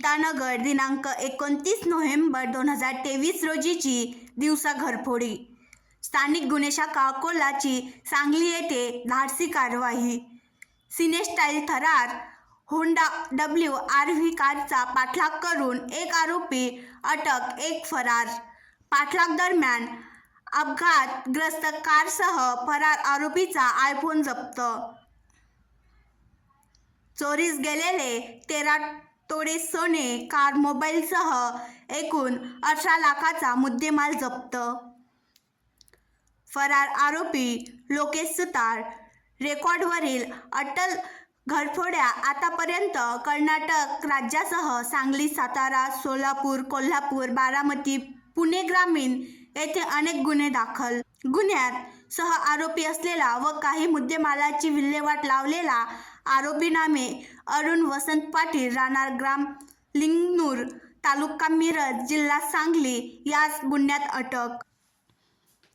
गीतानगर दिनांक 29 नोव्हेंबर 2023 रोजीची दिवसा घरफोडी. स्थानिक गुन्हे शाखा अकोलाची सांगली येथे धाडसी कारवाई. सिनेस्टाईल थरार होंडा WRV कारचा पाठलाग करून एक आरोपी अटक, एक फरार. पाठलाग दरम्यान अपघातग्रस्त कारसह फरार आरोपीचा आयफोन जप्त. चोरीस गेलेले 13 तोळे सोने, कार, मोबाईलसह एकूण 18 लाखाचा मुद्देमाल जप्त. फरार आरोपी लोकेश सुतार. रेकॉर्डवरील अट्टल घरफोड्या आतापर्यंत कर्नाटक राज्यासह सांगली, सातारा, सोलापूर, कोल्हापूर, बारामती, पुणे ग्रामीण येथे अनेक गुन्हे दाखल. गुन्ह्यात सह आरोपी असलेला व काही मुद्देमालाची विल्हेवाट लावलेला आरोपी नामे अरुण वसंत पाटील, राहणार ग्राम लिंगणूर, तालुका मिरज, जिल्हा सांगली यास गुन्ह्यात अटक.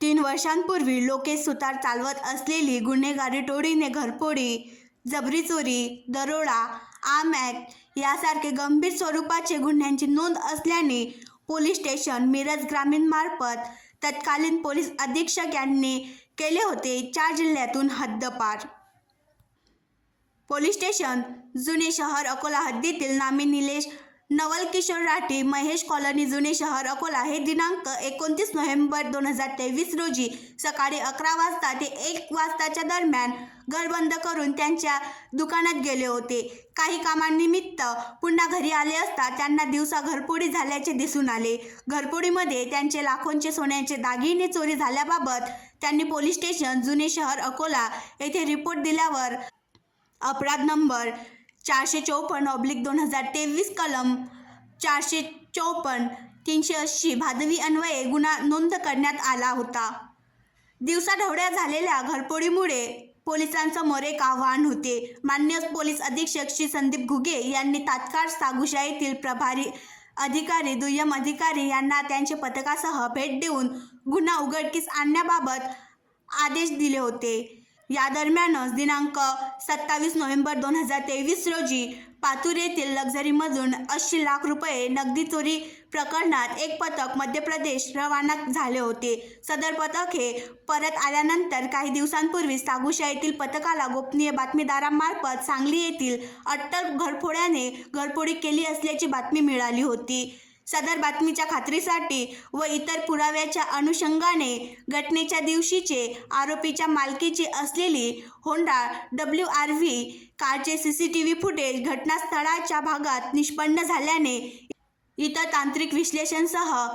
3 वर्षांपूर्वी लोकेश सुतार चालवत असलेली गुन्हेगारी टोळीने घरफोडी, जबरी चोरी, दरोडा, आर्म ॲक्ट यासारखे गंभीर स्वरूपाचे गुन्ह्यांची नोंद असल्याने पोलीस स्टेशन मिरज ग्रामीणमार्फत तत्कालीन पोलीस अधीक्षक यांनी केले होते 4 जिल्ह्यातून हद्दपार. पोलीस स्टेशन जुने शहर अकोला हद्दीतील नामे निलेश नवलकिशोर राठी, महेश कॉलनी, जुने शहर अकोला हे दिनांक 29 नोव्हेंबर 2023 रोजी सकाळी 11 वाजता ते 1 वाजताच्या दरम्यान घर बंद करून त्यांच्या दुकानात गेले होते. काही कामानिमित्त पुन्हा घरी आले असता त्यांना दिवसा घरफोडी झाल्याचे दिसून आले. घरफोडीमध्ये त्यांचे लाखोंचे सोन्याचे दागिने चोरी झाल्याबाबत त्यांनी पोलीस स्टेशन जुने शहर अकोला येथे रिपोर्ट दिल्यावर अपराध नंबर 454/2023 कलम 454, 380 भादवी अन्वये गुन्हा नोंद करण्यात आला होता. दिवसाढवळ्या झालेल्या घरफोडीमुळे पोलिसांसमोर एक आव्हान होते. माननीय पोलीस अधीक्षक श्री संदीप घुगे यांनी तात्काळ सागुशा येथील प्रभारी अधिकारी, दुय्यम अधिकारी यांना त्यांच्या पथकासह भेट देऊन गुन्हा उघडकीस आणण्याबाबत आदेश दिले होते. या दरम्यानच दिनांक 27 नोव्हेंबर 2023 रोजी पातूर येथील लक्झरीमधून 80 लाख रुपये नगदी चोरी प्रकरणात एक पथक मध्य प्रदेश रवाना झाले होते. सदर पथक हे परत आल्यानंतर काही दिवसांपूर्वी सागुशा येथील पथकाला गोपनीय बातमीदारांमार्फत सांगली येथील अट्टल घरफोड्याने घरफोडी केली असल्याची बातमी मिळाली होती. सदर बातमीच्या खात्रीसाठी व इतर पुराव्याच्या अनुषंगाने घटनेच्या दिवशीचे आरोपीच्या मालकीची असलेली होंडा WRV कारचे CCTV फुटेज घटनास्थळाच्या भागात निष्पन्न झाल्याने इतर तांत्रिक विश्लेषणासह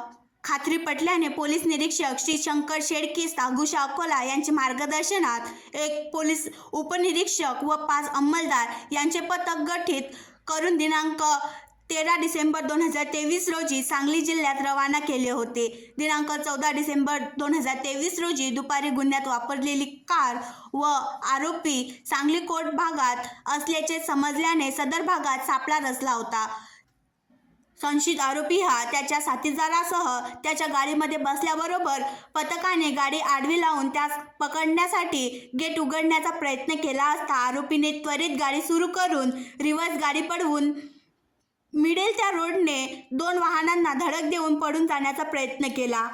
खात्री पटल्याने पोलीस निरीक्षक श्री शंकर शेळके, सागुशा अकोला यांच्या मार्गदर्शनात एक पोलीस उपनिरीक्षक व 5 अंमलदार यांचे पथक गठीत करून दिनांक 13 डिसेंबर 2023 रोजी सांगली जिल्ह्यात रवाना केले होते. दिनांक 14 डिसेंबर 2023 रोजी दुपारी गुन्ह्यात वापरलेली कार व आरोपी सांगली कोर्ट भागात असल्याचे समजल्याने सदर भागात सापळा रचला होता. संशयित आरोपी हा त्याच्या साथीदारासह त्याच्या गाडीमध्ये बसल्याबरोबर पथकाने गाडी आडवी लावून त्यास पकडण्यासाठी गेट उघडण्याचा प्रयत्न केला असता आरोपीने त्वरित गाडी सुरू करून रिव्हर्स गाडी पळवून मिळेल त्या रोडने 2 वाहनांना धडक देऊन पळून जाण्याचा प्रयत्न केला.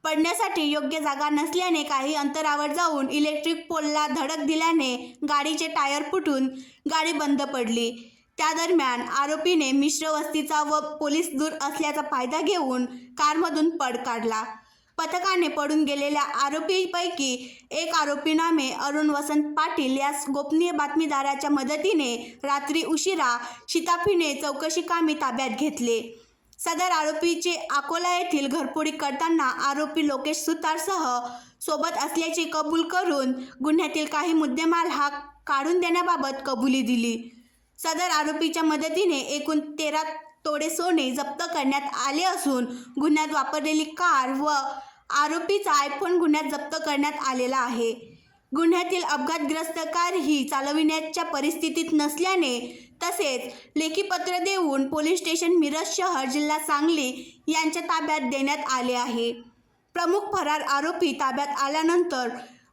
पडण्यासाठी योग्य जागा नसल्याने काही अंतरावर जाऊन इलेक्ट्रिक पोलला धडक दिल्याने गाडीचे टायर फुटून गाडी बंद पडली. त्या दरम्यान आरोपीने मिश्र वस्तीचा व पोलीस दूर असल्याचा फायदा घेऊन कारमधून पळ काढला. पथकाने पडून गेलेल्या आरोपीपैकी एक आरोपी नामे अरुण वसंत पाटील यास गोपनीय बातमीदाराच्या मदतीने रात्री उशिरा शिताफीने चौकशी कामी ताब्यात घेतले. सदर आरोपीचे अकोला येथील घरफोडी करताना आरोपी लोकेश सुतारसह सोबत असल्याचे कबूल करून गुन्ह्यातील काही मुद्देमाल हा काढून देण्याबाबत कबुली दिली. सदर आरोपीच्या मदतीने एकूण 13 तोळे सोने जप्त करण्यात आले असून गुन्ह्यात वापरलेली कार व आरोपीचा आयफोन गुन्ह्यात जप्त करण्यात आलेला आहे. गुन्ह्यातील अपघातग्रस्त कार ही चालविण्याच्या परिस्थितीत नसल्याने तसेच लेखी पत्र देऊन पोलीस स्टेशन मिरज शहर, जिल्हा सांगली यांच्या ताब्यात देण्यात आले आहे. प्रमुख फरार आरोपी ताब्यात आल्यानंतर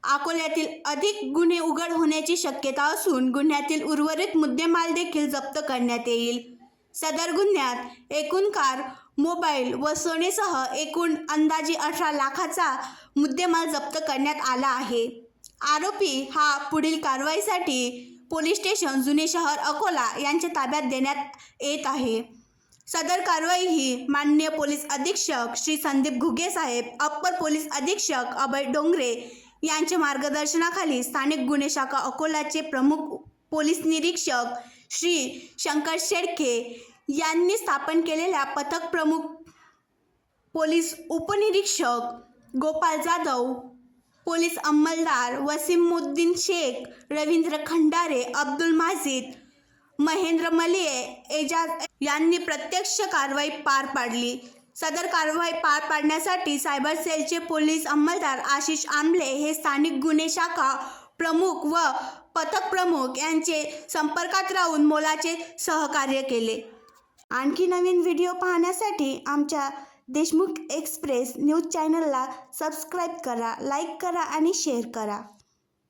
अकोल्यातील अधिक गुन्हे उघड होण्याची शक्यता असून गुन्ह्यातील उर्वरित मुद्देमाल देखील जप्त करण्यात येईल. सदर गुन्ह्यात एकूण कार, मोबाईल व सोनेसह एकूण अंदाजे 18 लाखाचा मुद्देमाल जप्त करण्यात आला आहे. आरोपी हा पुढील कारवाईसाठी पोलीस स्टेशन जुने शहर अकोला यांच्या ताब्यात देण्यात येत आहे. सदर कारवाई ही माननीय पोलीस अधीक्षक श्री संदीप घुगे साहेब, अप्पर पोलीस अधीक्षक अभय डोंगरे यांच्या मार्गदर्शनाखाली स्थानिक गुन्हे शाखा अकोलाचे प्रमुख पोलीस निरीक्षक श्री शंकर शेळके यांनी स्थापन केलेल्या पथक प्रमुख पोलीस उपनिरीक्षक गोपाल जाधव, पोलीस अंमलदार वसीमुद्दीन शेख, रवींद्र खंडारे, अब्दुल माजिद, महेंद्र मलिये, एजाज यांनी प्रत्यक्ष कारवाई पार पाडली. सदर कारवाई पार पाडण्यासाठी सायबर सेलचे पोलीस अंमलदार आशिष आंबले हे स्थानिक गुन्हे शाखा प्रमुख व पथक प्रमुख यांचे संपर्कात राहून मोलाचे सहकार्य केले. आणखी नवीन व्हिडिओ पाहण्यासाठी आमच्या देशमुख एक्सप्रेस न्यूज चॅनलला सबस्क्राईब करा, लाईक करा आणि शेअर करा.